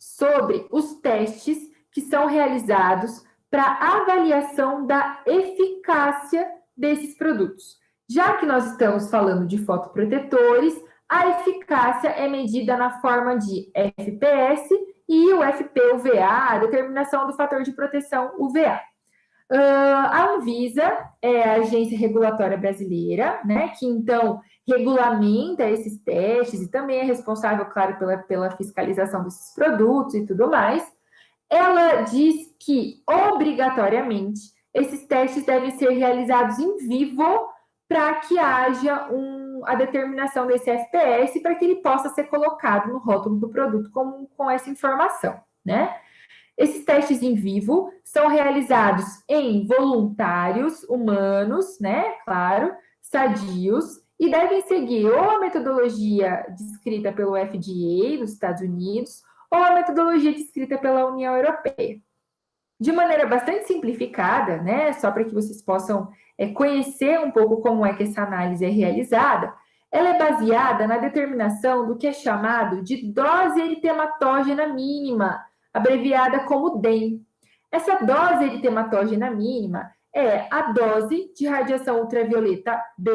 sobre os testes que são realizados para avaliação da eficácia desses produtos. Já que nós estamos falando de fotoprotetores, a eficácia é medida na forma de FPS e o FP-UVA, a determinação do fator de proteção UVA. A Anvisa é a agência regulatória brasileira, né, que então regulamenta esses testes e também é responsável, claro, pela fiscalização desses produtos e tudo mais. Ela diz que, obrigatoriamente, esses testes devem ser realizados em vivo para que haja a determinação desse FPS para que ele possa ser colocado no rótulo do produto com essa informação, né? Esses testes em vivo são realizados em voluntários humanos, né? Claro, sadios, e devem seguir ou a metodologia descrita pelo FDA dos Estados Unidos ou a metodologia descrita pela União Europeia. De maneira bastante simplificada, né? Só para que vocês possam conhecer um pouco como é que essa análise é realizada, ela é baseada na determinação do que é chamado de dose eritematógena mínima, abreviada como DEM. Essa dose eritematógena mínima é a dose de radiação ultravioleta B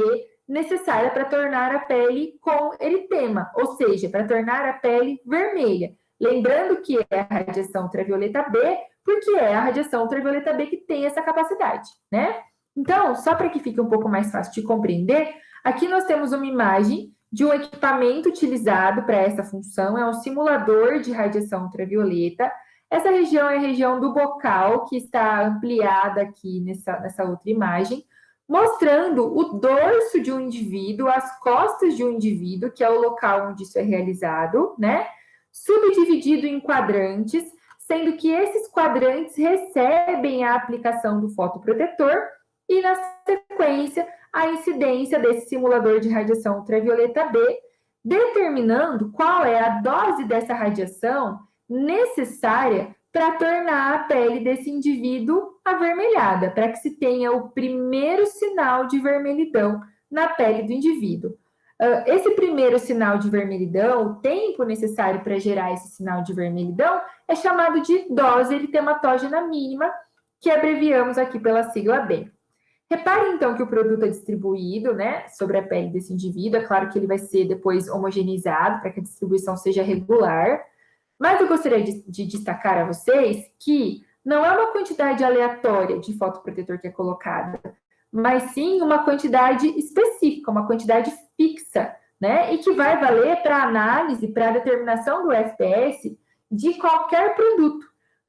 necessária para tornar a pele com eritema, ou seja, para tornar a pele vermelha. Lembrando que é a radiação ultravioleta B, porque é a radiação ultravioleta B que tem essa capacidade, né? Então, só para que fique um pouco mais fácil de compreender, aqui nós temos uma imagem de um equipamento utilizado para essa função, é um simulador de radiação ultravioleta. Essa região é a região do bocal, que está ampliada aqui nessa outra imagem, mostrando o dorso de um indivíduo, as costas de um indivíduo, que é o local onde isso é realizado, né? Subdividido em quadrantes, sendo que esses quadrantes recebem a aplicação do fotoprotetor e, na sequência, a incidência desse simulador de radiação ultravioleta B, determinando qual é a dose dessa radiação necessária para tornar a pele desse indivíduo avermelhada, para que se tenha o primeiro sinal de vermelhidão na pele do indivíduo. Esse primeiro sinal de vermelhidão, o tempo necessário para gerar esse sinal de vermelhidão, é chamado de dose eritematógena mínima, que abreviamos aqui pela sigla B. Repare, então, que o produto é distribuído, né, sobre a pele desse indivíduo. É claro que ele vai ser depois homogeneizado para que a distribuição seja regular. Mas eu gostaria de destacar a vocês que não é uma quantidade aleatória de fotoprotetor que é colocada, mas sim uma quantidade específica, uma quantidade fixa, né? E que vai valer para análise, para a determinação do FPS de qualquer produto.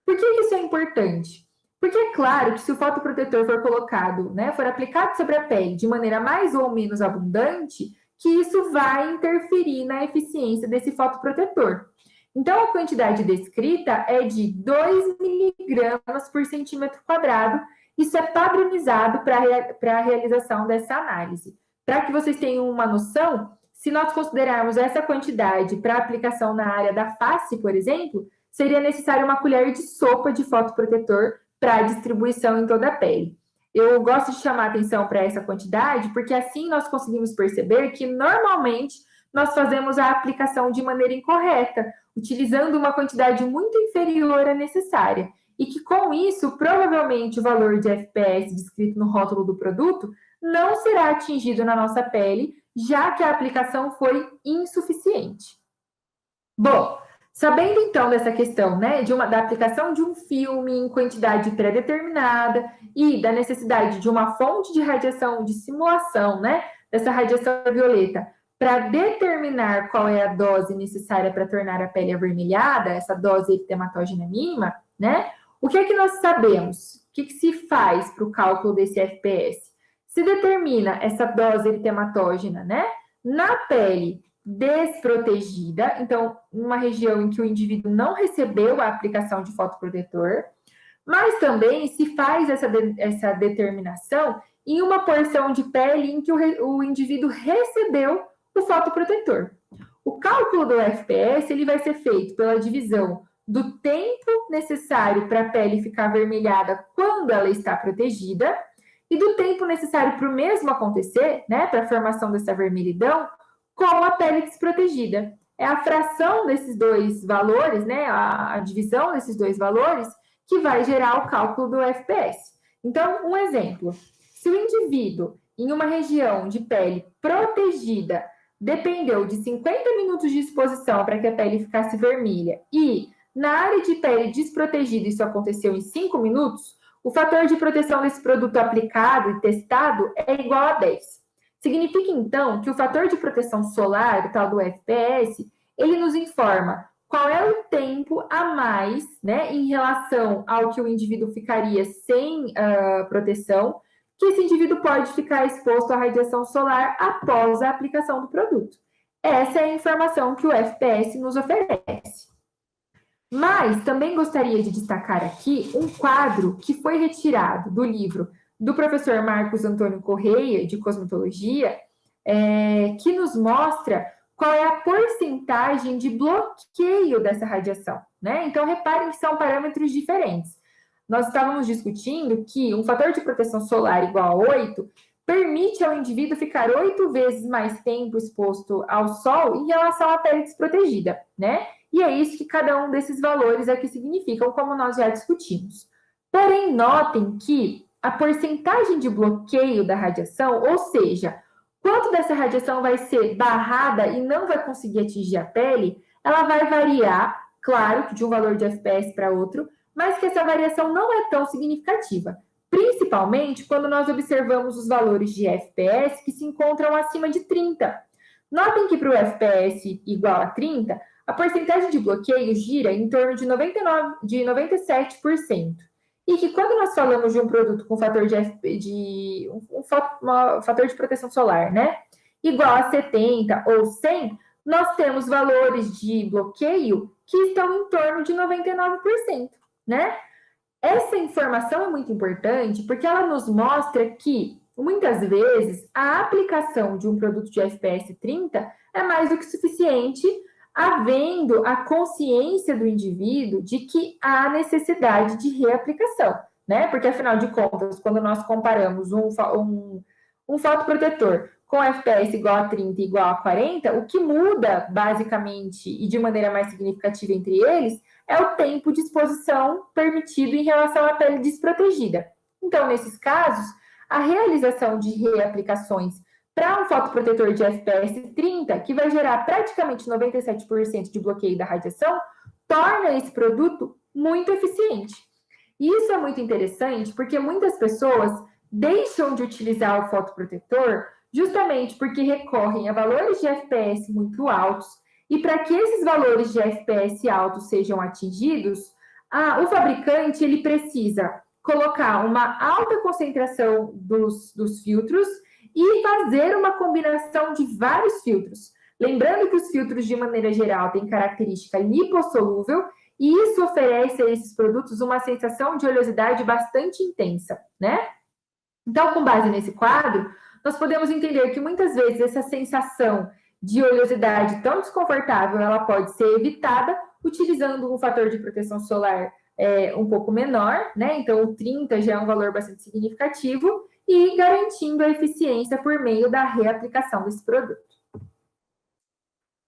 Por que isso é importante? Porque é claro que se o fotoprotetor for colocado, né, for aplicado sobre a pele de maneira mais ou menos abundante, que isso vai interferir na eficiência desse fotoprotetor. Então, a quantidade descrita é de 2 miligramas por centímetro quadrado. Isso é padronizado para a realização dessa análise. Para que vocês tenham uma noção, se nós considerarmos essa quantidade para aplicação na área da face, por exemplo, seria necessário uma colher de sopa de fotoprotetor para distribuição em toda a pele. Eu gosto de chamar atenção para essa quantidade, porque assim nós conseguimos perceber que, normalmente, nós fazemos a aplicação de maneira incorreta, utilizando uma quantidade muito inferior à necessária. E que, com isso, provavelmente o valor de FPS descrito no rótulo do produto não será atingido na nossa pele, já que a aplicação foi insuficiente. Bom, sabendo então dessa questão, né, da aplicação de um filme em quantidade pré-determinada e da necessidade de uma fonte de radiação, de simulação, né, dessa radiação violeta, para determinar qual é a dose necessária para tornar a pele avermelhada, essa dose eritematógena mínima, né, o que é que nós sabemos? O que se faz para o cálculo desse FPS? Se determina essa dose eritematógena, né, na pele desprotegida, então, numa região em que o indivíduo não recebeu a aplicação de fotoprotetor, mas também se faz essa determinação em uma porção de pele em que o indivíduo recebeu o fotoprotetor. O cálculo do FPS ele vai ser feito pela divisão do tempo necessário para a pele ficar avermelhada quando ela está protegida e do tempo necessário para o mesmo acontecer, né, para a formação dessa vermelhidão, com a pele desprotegida. é a fração desses dois valores, né, a divisão desses dois valores, que vai gerar o cálculo do FPS. Então, um exemplo, se o indivíduo em uma região de pele protegida dependeu de 50 minutos de exposição para que a pele ficasse vermelha e na área de pele desprotegida isso aconteceu em 5 minutos, o fator de proteção desse produto aplicado e testado é igual a 10. Significa, então, que o fator de proteção solar, o tal do FPS, ele nos informa qual é o tempo a mais, né, em relação ao que o indivíduo ficaria sem proteção, que esse indivíduo pode ficar exposto à radiação solar após a aplicação do produto. Essa é a informação que o FPS nos oferece. Mas também gostaria de destacar aqui um quadro que foi retirado do livro do professor Marcos Antônio Correia, de Cosmetologia, que nos mostra qual é a porcentagem de bloqueio dessa radiação, né? Então, reparem que são parâmetros diferentes. Nós estávamos discutindo que um fator de proteção solar igual a 8 permite ao indivíduo ficar 8 vezes mais tempo exposto ao sol em relação à pele desprotegida, né? E é isso que cada um desses valores aqui significam, como nós já discutimos. Porém, notem que a porcentagem de bloqueio da radiação, ou seja, quanto dessa radiação vai ser barrada e não vai conseguir atingir a pele, ela vai variar, claro, de um valor de FPS para outro, mas que essa variação não é tão significativa, principalmente quando nós observamos os valores de FPS que se encontram acima de 30. Notem que para o FPS igual a 30, a porcentagem de bloqueio gira em torno de 97%. E que quando nós falamos de um produto com fator fator de proteção solar, né, igual a 70 ou 100, nós temos valores de bloqueio que estão em torno de 99%, né? Essa informação é muito importante porque ela nos mostra que, muitas vezes, a aplicação de um produto de FPS 30 é mais do que suficiente, havendo a consciência do indivíduo de que há necessidade de reaplicação, né? Porque, afinal de contas, quando nós comparamos um fotoprotetor com FPS igual a 30 e igual a 40, o que muda, basicamente, e de maneira mais significativa entre eles, é o tempo de exposição permitido em relação à pele desprotegida. Então, nesses casos, a realização de reaplicações para um fotoprotetor de FPS 30, que vai gerar praticamente 97% de bloqueio da radiação, torna esse produto muito eficiente. E isso é muito interessante porque muitas pessoas deixam de utilizar o fotoprotetor justamente porque recorrem a valores de FPS muito altos, e para que esses valores de FPS altos sejam atingidos, o fabricante ele precisa colocar uma alta concentração dos filtros e fazer uma combinação de vários filtros. Lembrando que os filtros, de maneira geral, têm característica lipossolúvel, e isso oferece a esses produtos uma sensação de oleosidade bastante intensa, né? Então, com base nesse quadro, nós podemos entender que muitas vezes essa sensação de oleosidade tão desconfortável, ela pode ser evitada utilizando um fator de proteção solar um pouco menor, né? Então, o 30 já é um valor bastante significativo e garantindo a eficiência por meio da reaplicação desse produto.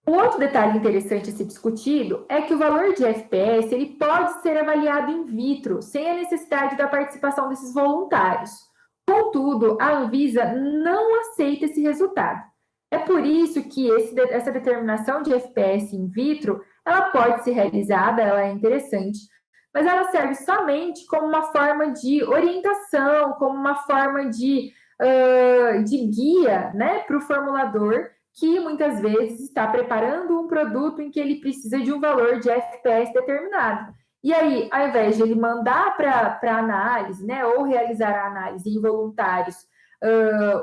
Um outro detalhe interessante a ser discutido é que o valor de FPS ele pode ser avaliado in vitro, sem a necessidade da participação desses voluntários. Contudo, a Anvisa não aceita esse resultado. É por isso que essa determinação de FPS in vitro, ela pode ser realizada, ela é interessante, mas ela serve somente como uma forma de orientação, como uma forma de guia, né, para o formulador, que muitas vezes está preparando um produto em que ele precisa de um valor de FPS determinado. E aí, ao invés de ele mandar para análise, né, ou realizar a análise em voluntários,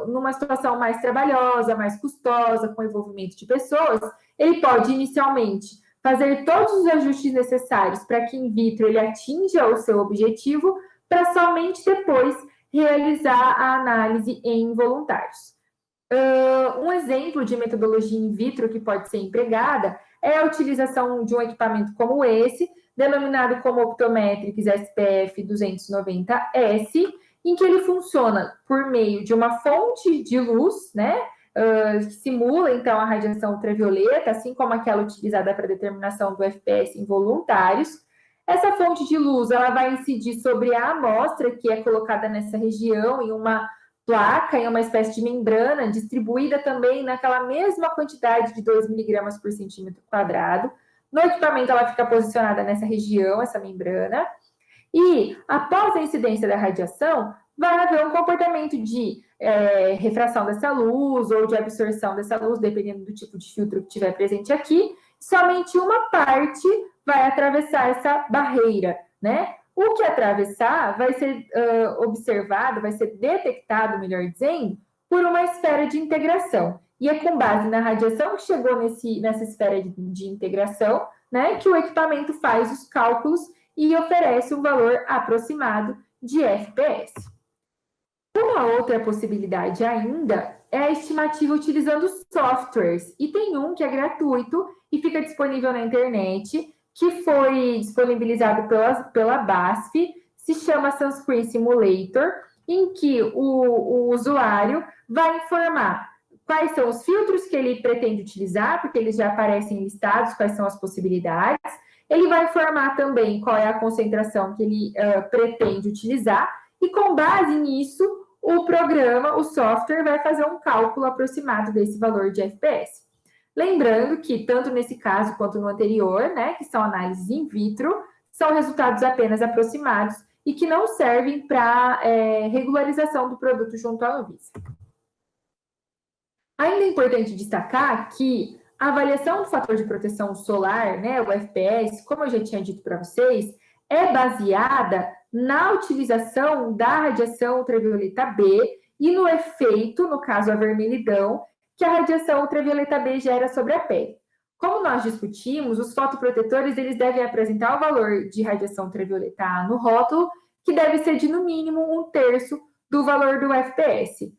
numa situação mais trabalhosa, mais custosa, com envolvimento de pessoas, ele pode inicialmente fazer todos os ajustes necessários para que in vitro ele atinja o seu objetivo, para somente depois realizar a análise em voluntários. Um exemplo de metodologia in vitro que pode ser empregada é a utilização de um equipamento como esse, denominado como Optometrics SPF 290S, em que ele funciona por meio de uma fonte de luz, né, que simula, então, a radiação ultravioleta, assim como aquela utilizada para determinação do FPS em voluntários. Essa fonte de luz, ela vai incidir sobre a amostra que é colocada nessa região, em uma placa, em uma espécie de membrana, distribuída também naquela mesma quantidade de 2 miligramas por centímetro quadrado. No equipamento, ela fica posicionada nessa região, essa membrana. E, após a incidência da radiação, vai haver um comportamento de refração dessa luz ou de absorção dessa luz, dependendo do tipo de filtro que estiver presente aqui. Somente uma parte vai atravessar essa barreira, né? O que atravessar vai ser observado, vai ser detectado, melhor dizendo, por uma esfera de integração. E é com base na radiação que chegou nessa esfera de integração, né, que o equipamento faz os cálculos e oferece um valor aproximado de FPS. Uma outra possibilidade ainda é a estimativa utilizando softwares, e tem um que é gratuito e fica disponível na internet, que foi disponibilizado pela BASF, se chama Sunscreen Simulator, em que o usuário vai informar quais são os filtros que ele pretende utilizar, porque eles já aparecem listados, quais são as possibilidades. Ele vai informar também qual é a concentração que ele pretende utilizar, e com base nisso, o programa, o software, vai fazer um cálculo aproximado desse valor de FPS. Lembrando que, tanto nesse caso quanto no anterior, né, que são análises in vitro, são resultados apenas aproximados e que não servem para regularização do produto junto à Anvisa. Ainda é importante destacar que a avaliação do fator de proteção solar, né, o FPS, como eu já tinha dito para vocês, é baseada na utilização da radiação ultravioleta B e no efeito, no caso a vermelhidão, que a radiação ultravioleta B gera sobre a pele. Como nós discutimos, os fotoprotetores eles devem apresentar o valor de radiação ultravioleta A no rótulo, que deve ser de no mínimo 1/3 do valor do FPS.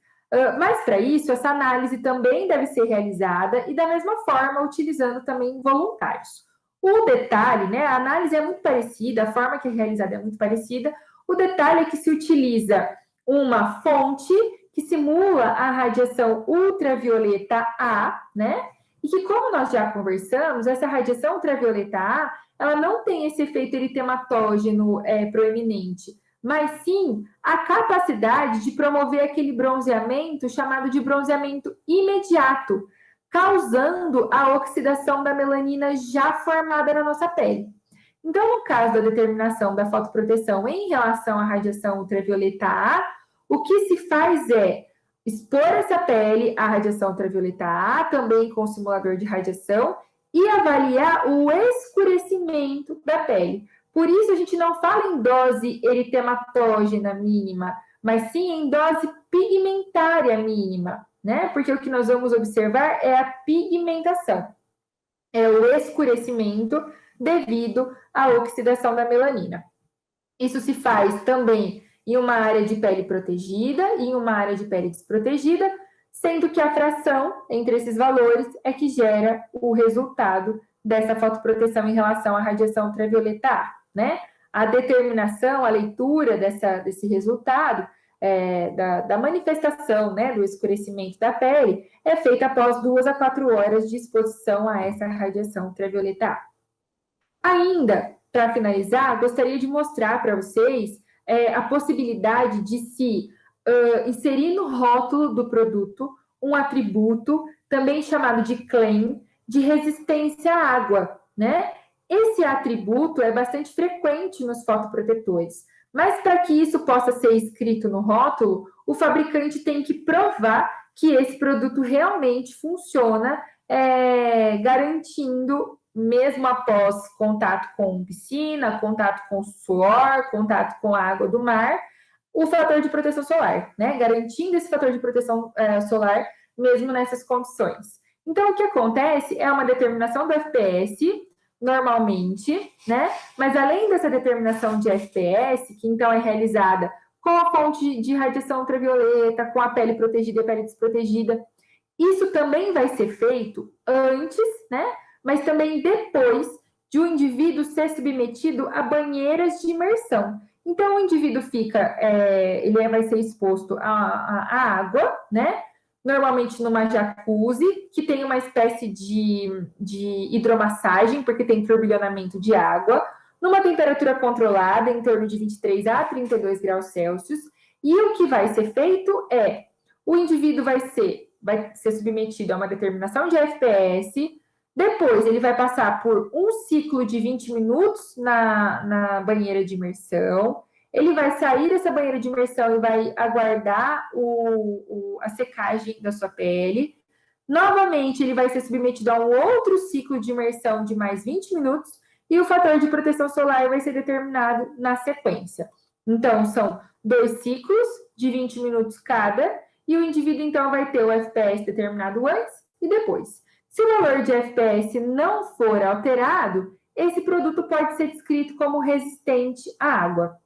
Mas para isso, essa análise também deve ser realizada e da mesma forma utilizando também voluntários. O detalhe, né, a análise é muito parecida, a forma que é realizada é muito parecida, o detalhe é que se utiliza uma fonte que simula a radiação ultravioleta A, né, e que como nós já conversamos, essa radiação ultravioleta A, ela não tem esse efeito eritematógeno proeminente, mas sim a capacidade de promover aquele bronzeamento chamado de bronzeamento imediato, causando a oxidação da melanina já formada na nossa pele. Então, no caso da determinação da fotoproteção em relação à radiação ultravioleta A, o que se faz é expor essa pele à radiação ultravioleta A, também com o simulador de radiação, e avaliar o escurecimento da pele. Por isso, a gente não fala em dose eritematógena mínima, mas sim em dose pigmentária mínima, né? Porque o que nós vamos observar é a pigmentação, é o escurecimento devido à oxidação da melanina. Isso se faz também em uma área de pele protegida e em uma área de pele desprotegida, sendo que a fração entre esses valores é que gera o resultado dessa fotoproteção em relação à radiação ultravioleta A, né? A determinação, a leitura desse resultado, da manifestação, né, do escurecimento da pele, é feita após 2 a 4 horas de exposição a essa radiação ultravioleta A. Ainda, para finalizar, gostaria de mostrar para vocês a possibilidade de se inserir no rótulo do produto um atributo, também chamado de claim, de resistência à água, né? Esse atributo é bastante frequente nos fotoprotetores, mas para que isso possa ser escrito no rótulo, o fabricante tem que provar que esse produto realmente funciona, garantindo, mesmo após contato com piscina, contato com suor, contato com a água do mar, o fator de proteção solar, né? Garantindo esse fator de proteção solar mesmo nessas condições. Então, o que acontece é uma determinação do FPS, normalmente, né? Mas além dessa determinação de FPS, que então é realizada com a fonte de radiação ultravioleta, com a pele protegida e a pele desprotegida, isso também vai ser feito antes, né? Mas também depois de o indivíduo ser submetido a banheiras de imersão. Então, o indivíduo fica, ele vai ser exposto à água, né? normalmente numa jacuzzi, que tem uma espécie de hidromassagem, porque tem turbilhonamento de água, numa temperatura controlada, em torno de 23 a 32 graus Celsius. E o que vai ser feito é, o indivíduo vai ser submetido a uma determinação de FPS, depois ele vai passar por um ciclo de 20 minutos na banheira de imersão, ele vai sair dessa banheira de imersão e vai aguardar a secagem da sua pele. Novamente, ele vai ser submetido a um outro ciclo de imersão de mais 20 minutos e o fator de proteção solar vai ser determinado na sequência. Então, são 2 ciclos de 20 minutos cada e o indivíduo, então, vai ter o FPS determinado antes e depois. Se o valor de FPS não for alterado, esse produto pode ser descrito como resistente à água.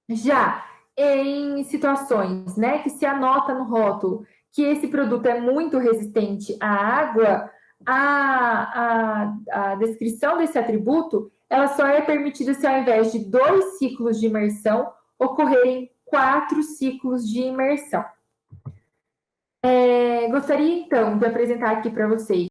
Já em situações, né, que se anota no rótulo que esse produto é muito resistente à água, a descrição desse atributo, ela só é permitida se ao invés de 2 ciclos de imersão, ocorrerem 4 ciclos de imersão. Gostaria, então, de apresentar aqui para vocês